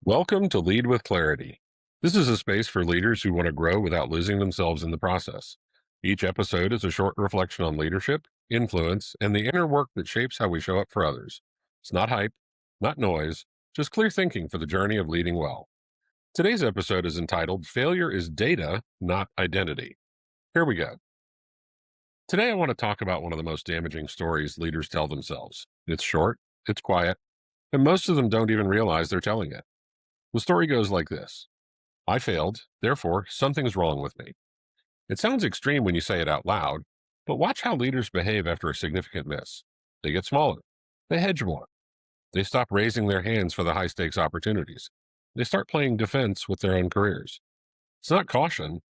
Welcome to Lead with Clarity. This is a space for leaders who want to grow without losing themselves in the process. Each episode is a short reflection on leadership, influence, and the inner work that shapes how we show up for others. It's not hype, not noise, just clear thinking for the journey of leading well. Today's episode is entitled Failure is Data, Not Identity. Here we go. Today, I want to talk about one of the most damaging stories leaders tell themselves. It's short, it's quiet, and most of them don't even realize they're telling it. The story goes like this: I failed, therefore, something's wrong with me. It sounds extreme when you say it out loud, but watch how leaders behave after a significant miss. They get smaller. They hedge more. They stop raising their hands for the high stakes opportunities. They start playing defense with their own careers. It's not caution.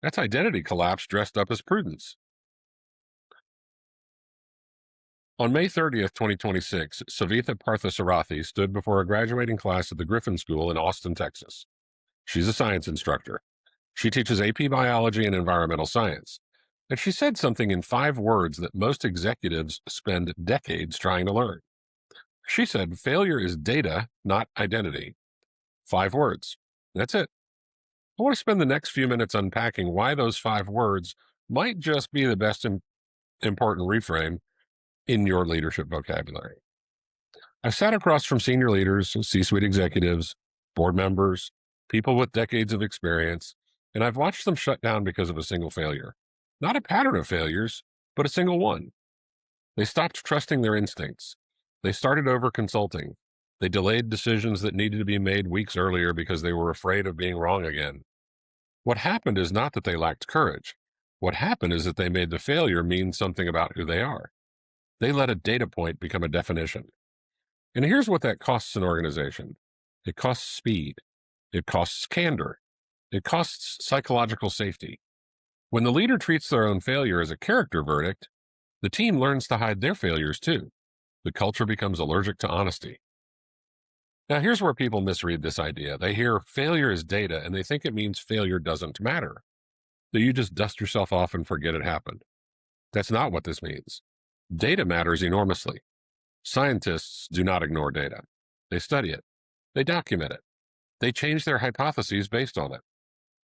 That's identity collapse dressed up as prudence. On May 30th, 2026, Savitha Parthasarathy stood before a graduating class at the Griffin School in Austin, Texas. She's a science instructor. She teaches AP biology and environmental science. And she said something in 5 words that most executives spend decades trying to learn. She said, failure is data, not identity. 5 words. That's it. I want to spend the next few minutes unpacking why those 5 words might just be the best important reframe in your leadership vocabulary. I've sat across from senior leaders, C-suite executives, board members, people with decades of experience, and I've watched them shut down because of a single failure. Not a pattern of failures, but a single one. They stopped trusting their instincts. They started over consulting. They delayed decisions that needed to be made weeks earlier because they were afraid of being wrong again. What happened is not that they lacked courage. What happened is that they made the failure mean something about who they are. They let a data point become a definition. And here's what that costs an organization. It costs speed. It costs candor. It costs psychological safety. When the leader treats their own failure as a character verdict, the team learns to hide their failures too. The culture becomes allergic to honesty. Now, here's where people misread this idea. They hear failure is data and they think it means failure doesn't matter, that you just dust yourself off and forget it happened. That's not what this means. Data matters enormously. Scientists do not ignore data. They study it. They document it. They change their hypotheses based on it.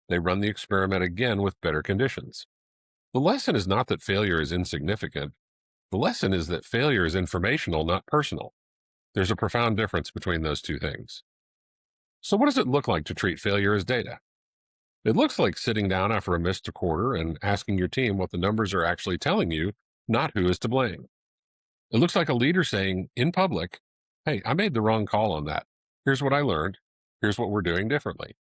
They run the experiment again with better conditions. The lesson is not that failure is insignificant. The lesson is that failure is informational, not personal. There's a profound difference between those two things. So what does it look like to treat failure as data? It looks like sitting down after a missed quarter and asking your team what the numbers are actually telling you, not who is to blame. It looks like a leader saying in public, hey, I made the wrong call on that. Here's what I learned. Here's what we're doing differently.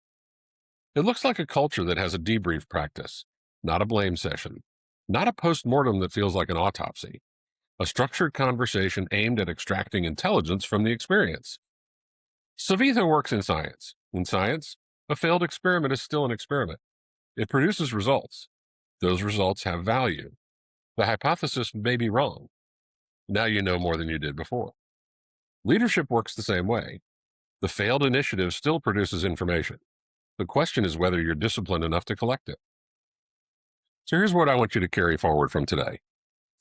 It looks like a culture that has a debrief practice, not a blame session, not a post-mortem that feels like an autopsy, a structured conversation aimed at extracting intelligence from the experience. Savitha works in science. In science, a failed experiment is still an experiment. It produces results. Those results have value. The hypothesis may be wrong. Now you know more than you did before. Leadership works the same way. The failed initiative still produces information. The question is whether you're disciplined enough to collect it. So here's what I want you to carry forward from today.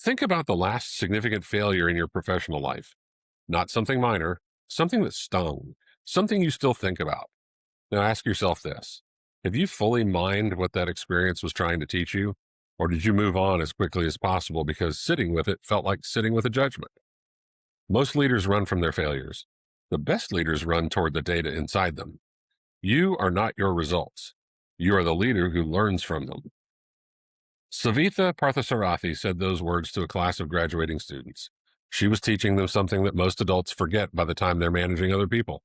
Think about the last significant failure in your professional life. Not something minor, something that stung, something you still think about. Now ask yourself this: have you fully mined what that experience was trying to teach you? Or did you move on as quickly as possible because sitting with it felt like sitting with a judgment? Most leaders run from their failures. The best leaders run toward the data inside them. You are not your results. You are the leader who learns from them. Savitha Parthasarathy said those words to a class of graduating students. She was teaching them something that most adults forget by the time they're managing other people.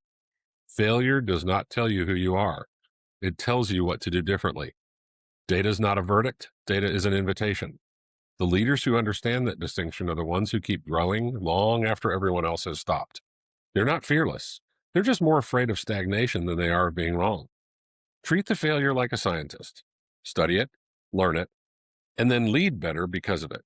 Failure does not tell you who you are. It tells you what to do differently. Data is not a verdict. Data is an invitation. The leaders who understand that distinction are the ones who keep growing long after everyone else has stopped. They're not fearless. They're just more afraid of stagnation than they are of being wrong. Treat the failure like a scientist. Study it, learn it, and then lead better because of it.